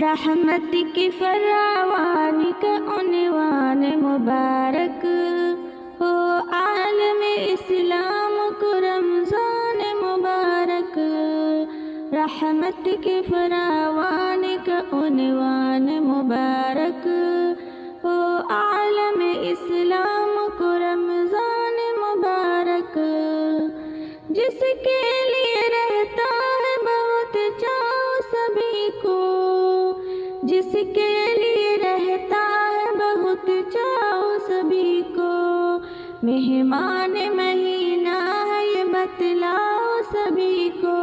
رحمت کی فراوانی کا عنوان مبارک ہو، عالم اسلام کو رمضان مبارک۔ رحمت کی فراوانی کا عنوان مبارک ہو، عالم اسلام کو رمضان مبارک۔ جس کے لیے رہتا ہے بہت چاؤ سبھی کو، جس کے لیے رہتا ہے بہت چاؤ سبھی کو، مہمان مہینہ ہے یہ بتلاؤ سبھی کو۔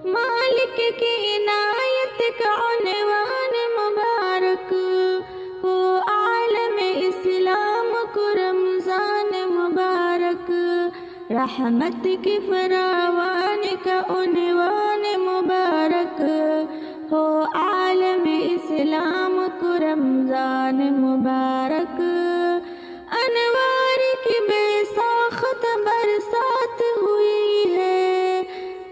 مالک کی عنایت کا عنوان مبارک ہو، عالم اسلام کو رمضان مبارک۔ رحمت کی فراوانی کا عنوان مبارک ہو، عالم اسلام کو رمضان مبارک۔ انوار کی بے ساخت برسات ہوئی ہے،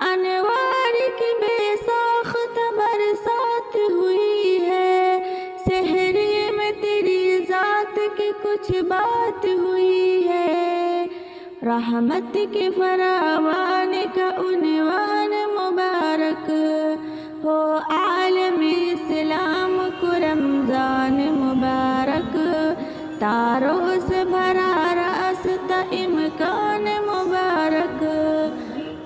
انوار کی بے ساخت برسات ہوئی ہے، سحری میں تیری ذات کی کچھ بات ہوئی ہے۔ رحمت کی فراوانی کا عنوان مبارک ہو، عالم اسلام کو رمضان مبارک۔ تاروں سے بھرا راستہ امکان مبارک،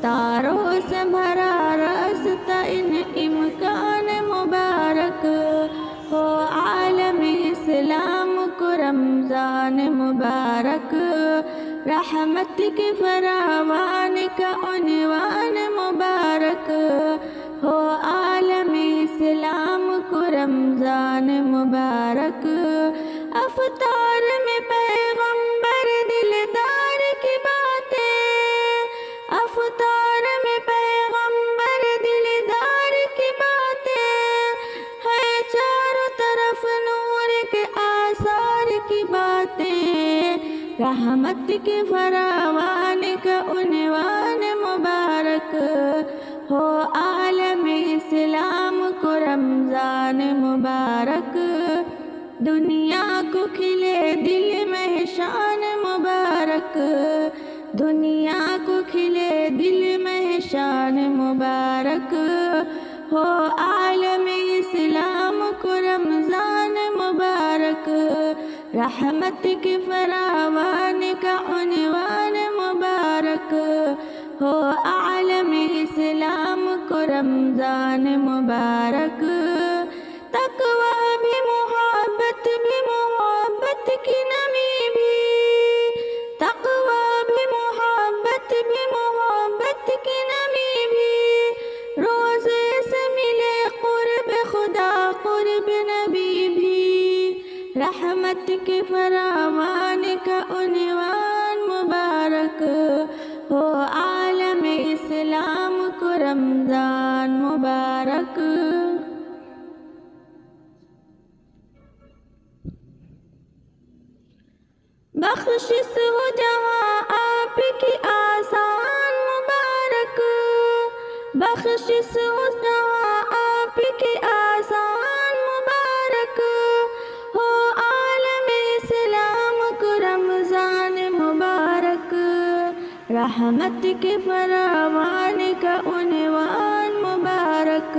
تاروں سے بھرا راستہ امکان مبارک ہو، عالم اسلام کو رمضان مبارک۔ رحمت کی فراوانی کا عنوان مبارک ہو، عالم اسلام کو رمضان مبارک۔ افطار میں پیغمبر دلدار کی باتیں، افطار میں پیغمبر دلدار کی باتیں ہیں، چاروں طرف نور کے آثار کی باتیں۔ رحمت کی فراوانی کا عنوان مبارک ہو، عالم اسلام کو رمضان مبارک۔ دنیا کو کھلے دل میں شان مبارک، دنیا کو کھلے دل میں شان مبارک ہو، عالم اسلام کو رمضان مبارک۔ رحمت کی فراوانی کا عنوان مبارک ہو، عالم اسلام کو رمضان مبارک۔ تقویٰ بھی محبت کی نمی بھی، تقویٰ بھی محبت کی نمی بھی، روزے سے ملے قرب خدا قرب نبی بھی۔ رحمت کی فراوانی کا عنوان مبارک ہو، عالم اسلام کو رمضان مبارک۔ بخشش ہو جہاں آپ کی آسان مبارک، بخشش ہو جہاں آپ کی آسان مبارک ہو، عالم اسلام کو رمضان مبارک۔ رحمت کی فراوانی کا عنوان مبارک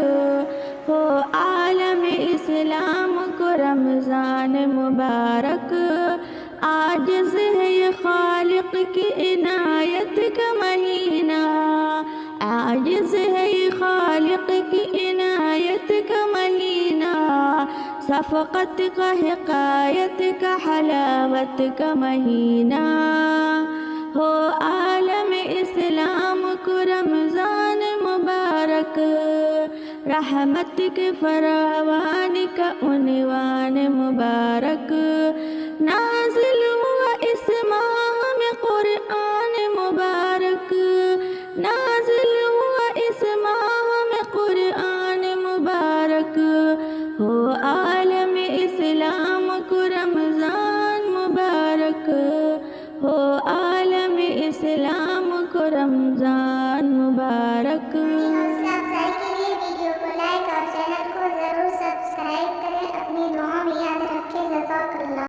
ہو، عالم اسلام کو رمضان مبارک۔ عاجز ہے یہ خالق کی عنایت کا مہینہ، عاجز ہے یہ خالق کی عنایت کا مہینہ، شفقت کا حکایت کا حلاوت کا مہینہ ہو، عالم اسلام کو رمضان مبارک۔ رحمت کی فراوانی کا عنوان مبارک۔ نازل ہوا اس ماہ میں قرآن مبارک، نازل ہوا اس ماہ میں قرآن مبارک ہو،